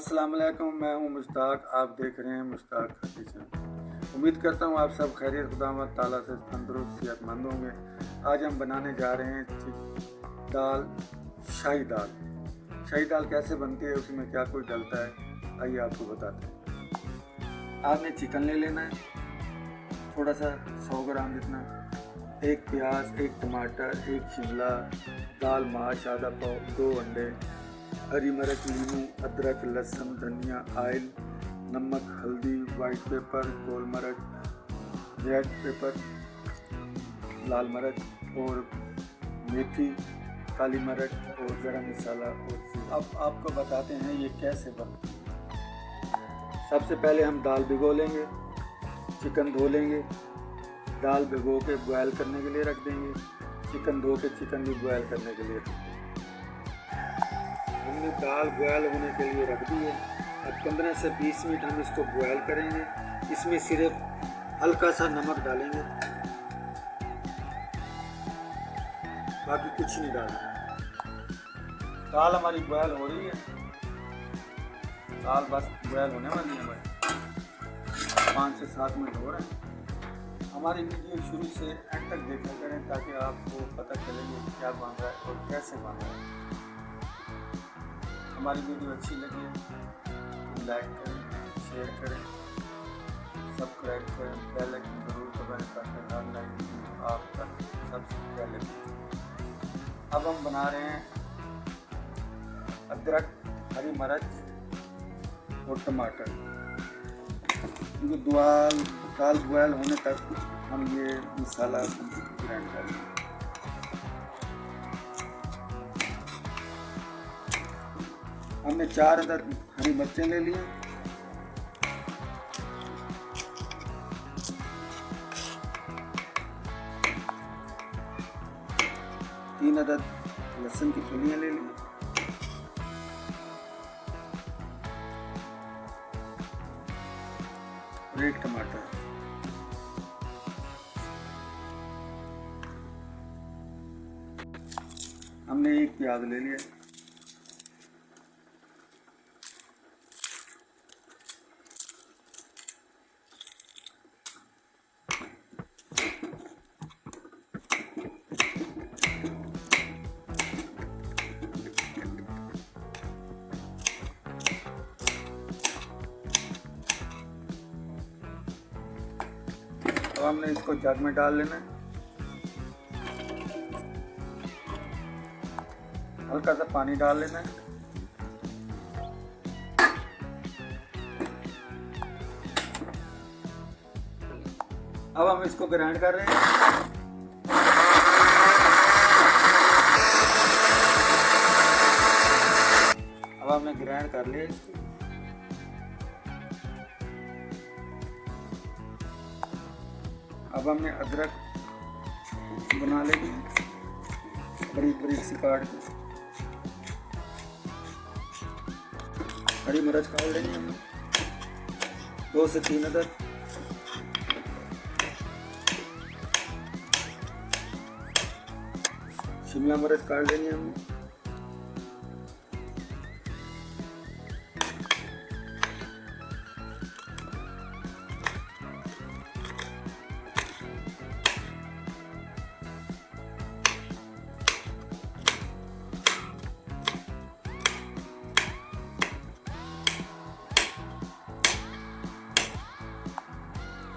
अस्सलाम वालेकुम, मैं हूं मुश्ताक। आप देख रहे हैं मुश्ताक का किचन। उम्मीद करता हूं आप सब खैरियत खुदावंद ताला से तंदुरुस्त सेहतमंद होंगे। आज हम बनाने जा रहे हैं दाल, शाही दाल। शाही दाल कैसे बनती है, उसमें क्या कुछ डलता है, आइए आपको बताते हैं। आपने चिकन ले लेना है, थोड़ा सा 100 ग्राम जितना, एक प्याज, एक टमाटर, एक शिमला, दाल माश आधा पाव, 2 अंडे, हरी मिर्च, नींबू, अदरक, लहसुन, धनिया, ऑयल, नमक, हल्दी, वाइट पेपर, गोल मिर्च, रेड पेपर, लाल मिर्च और मेथी, काली मिर्च और गरम मसाला। और अब आपको बताते हैं ये कैसे बनती है। सबसे पहले हम दाल भिगो लेंगे, चिकन धो लेंगे, दाल भिगो के बॉयल करने के लिए रख देंगे, चिकन धो के चिकन भी बॉयल करने के लिए रख देंगे। हमने दाल बॉयल होने के लिए रख दी है। अब 15 से 20 मिनट हम इसको बॉयल करेंगे। इसमें सिर्फ हल्का सा नमक डालेंगे, बाकी कुछ नहीं डालेंगे। दाल हमारी बॉयल हो रही है, दाल बस बॉयल होने वाली है भाई, 5 से 7 मिनट हो रहे हैं। हमारी वीडियो शुरू से एंड तक देखा करें ताकि आपको पता चले कि क्या बन रहा है और कैसे बन रहा है। हमारी वीडियो अच्छी लगे तो लाइक करें, शेयर करें, सब्सक्राइब करें, बेल आइकन जरूर दबाएं ताकि हर नई वीडियो आप तक सबसे पहले पहुंचे। अब हम बना रहे हैं अदरक, हरी मिर्च और टमाटर, क्योंकि दाल बॉयल होने तक हम ये मसाला ग्राइंड करेंगे। हमने 4 अदद हरी मिर्चें ले ली, 3 अदद लहसुन की फलियां ले ली, और 1 टमाटर। हमने 1 प्याज ले लिया। अब हमने इसको जग में डाल लेना है, हल्का सा पानी डाल लेना है। अब हम इसको ग्राइंड कर रहे हैं। अब हमने ग्राइंड कर लिया इसको। अब हमने अदरक बना लेंगे बारीक बारीक सी काट के, हरी मिर्च काट लेंगे हमने 2 से 3 अदद, शिमला मिर्च काट लेंगे हमने,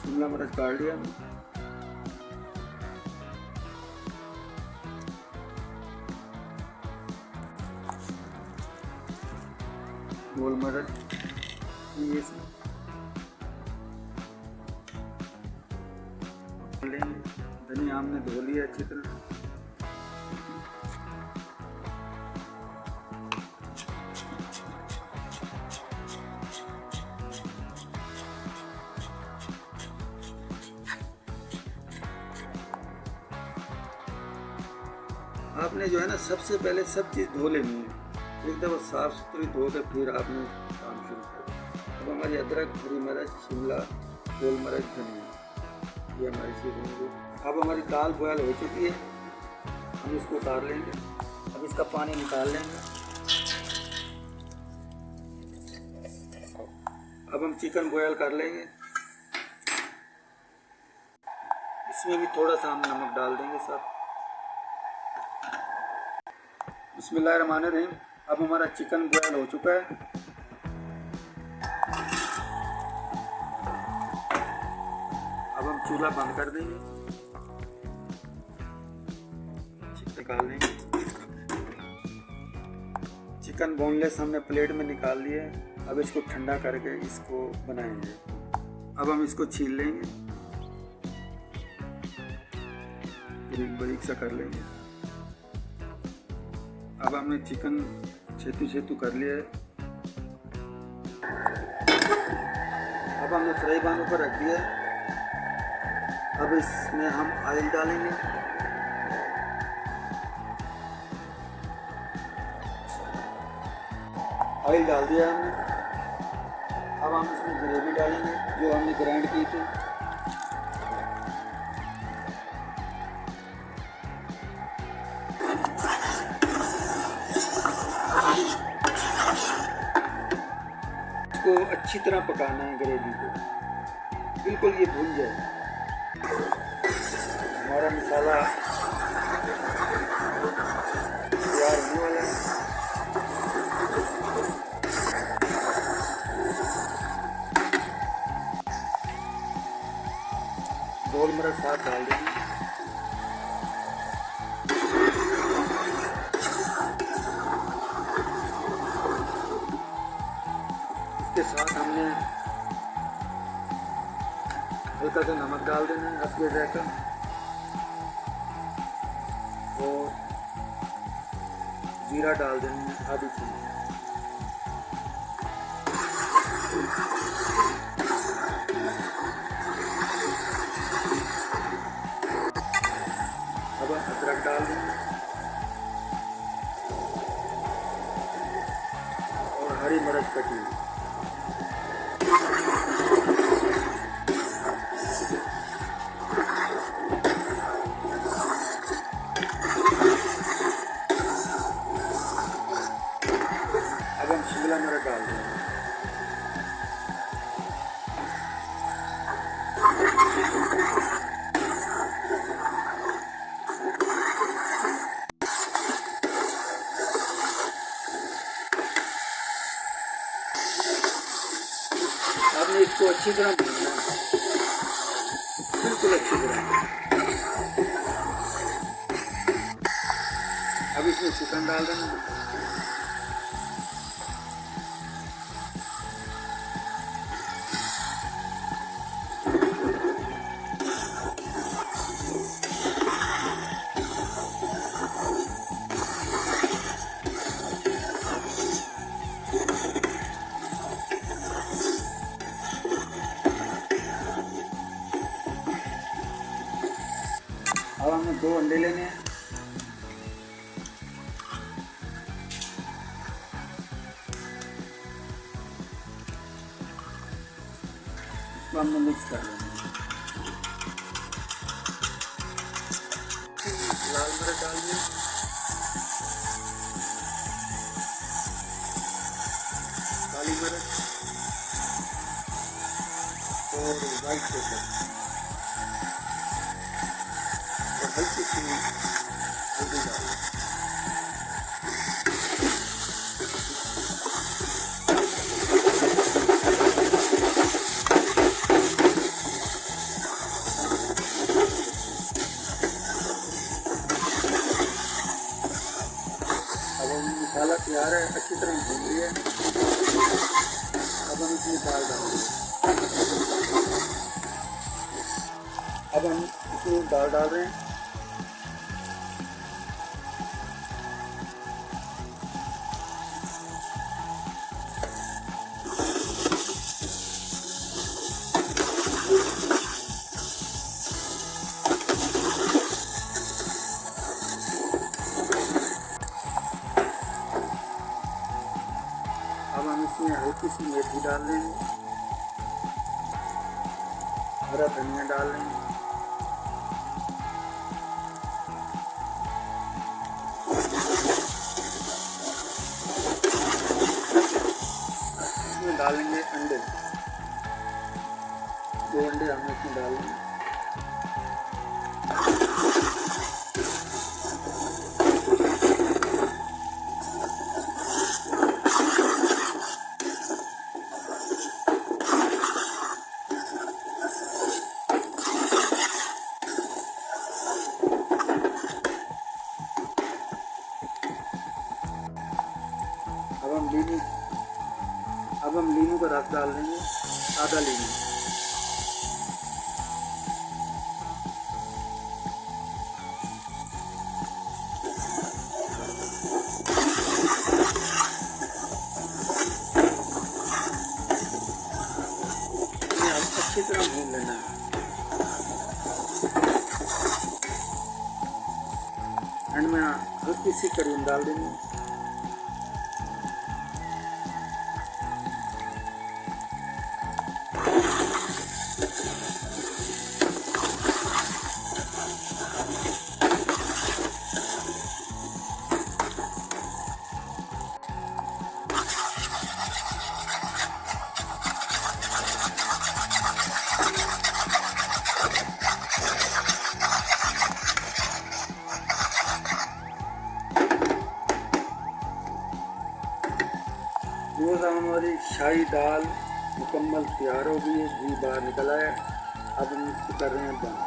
शिमला मिर्च काट लिया हमने। गोल मिर्च ये लेंगे। धनिया हमने धो लिया अच्छी तरह। आपने जो है ना सबसे पहले सब चीज़ धो लेनी है, एक दफ़ा साफ़ सुथरी धो के फिर आपने काम शुरू करें। अब हमारी अदरक, हरी मिर्च, शिमला, गोल मिर्च, धनिया, ये हमारी चीज़ होंगी। अब हमारी दाल बॉयल हो चुकी है, हम इसको उतार लेंगे। अब इसका पानी निकाल लेंगे। अब हम चिकन बॉयल कर लेंगे। इसमें भी थोड़ा सा हम नमक डाल देंगे साथ। बिस्मिल्लाहिर्रहमानिर्रहीम। अब हमारा चिकन बॉयल हो चुका है। अब हम चूल्हा बंद कर देंगे, चिकन निकाल लेंगे। चिकन बोनलेस हमने प्लेट में निकाल लिया है। अब इसको ठंडा करके इसको बनाएंगे। अब हम इसको छील लेंगे, बारीक बारीक सा कर लेंगे। अब हमने चिकन छेतू कर लिया है। अब हमने फ्राई पैन ऊपर रख दिया है। अब इसमें हम ऑयल डालेंगे। ऑयल डाल दिया हमने। अब हम इसमें ग्रेवी डालेंगे जो हमने ग्राइंड की थी। इसको अच्छी तरह पकाना है, ग्रेवी को बिल्कुल ये भून जाए। हमारा मसाला तैयार होने वाला है। गोल मिर्च साथ डाल देंगे। इसके साथ हमने हल्का सा नमक डाल देना है, हल्के रहकर, और जीरा डाल देना है आधी चम्मच। अब अदरक डाल देंगे और हरी मिर्च कटी। अब हम शिमला मिर्च डाल देंगे। आपने इसको अच्छी तरह भूनना है, बिल्कुल अच्छी तरह। अब इसमें चिकन डाल देना। अब हमें 2 अंडे लेने हैं। इसको हमने मिक्स कर लेना है। लाल मिर्च डाल दिए, काली मिर्च और वाइट पेपर और हल्की सी हल्दी डाल। अब हम मसाला तैयार है, अच्छी तरह भून लिया है। अब हम इसमें दाल डालेंगे। अब हम इसमें दाल डाल रहे हैं। अब हम इसमें हल्की सी मेथी डाल लेंगे, हरा धनिया डाल लेंगे, इसमें डालेंगे अंडे। 2 अंडे हमने इसमें डाल दिए। अब हम नींबू का रस डाल देंगे, आधा नींबू। अच्छी तरह भून लेना है। एंड में हल्की सी करीम डाल देंगे। हमारी शाही दाल मुकम्मल तैयार हो गई है, घी बाहर निकल आया। अब हम इसको कर रहे हैं बंद।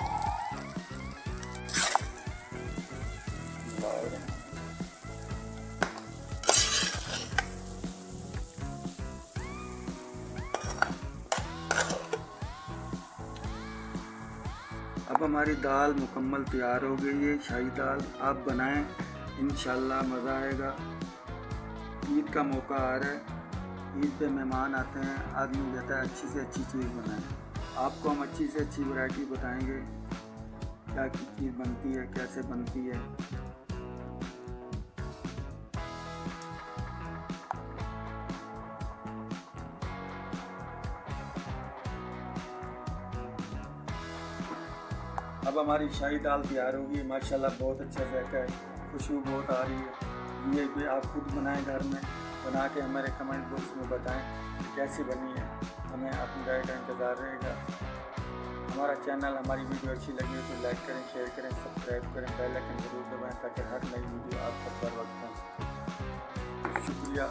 अब हमारी दाल मुकम्मल तैयार हो गई है, शाही दाल। आप बनाएं, इंशाल्लाह मज़ा आएगा। ईद का मौका आ रहा है, ईद पे मेहमान आते हैं, आदमी कहता है अच्छी से अच्छी चीज़ बनाएं। आपको हम अच्छी से अच्छी वैरायटी बताएंगे, क्या की चीज़ बनती है, कैसे बनती है। अब हमारी शाही दाल तैयार होगी। माशाल्लाह बहुत अच्छा जायका है, खुशबू बहुत आ रही है। ये भी आप खुद बनाएं, घर में बना के हमारे कमेंट बॉक्स में बताएं कैसी बनी है। हमें आपकी राय का इंतज़ार रहेगा। हमारा चैनल, हमारी वीडियो अच्छी लगी तो लाइक करें, शेयर करें, सब्सक्राइब करें, बेल आइकन जरूर दबाएं ताकि हर नई वीडियो आप तक बर वक्त पहुँच सके। शुक्रिया।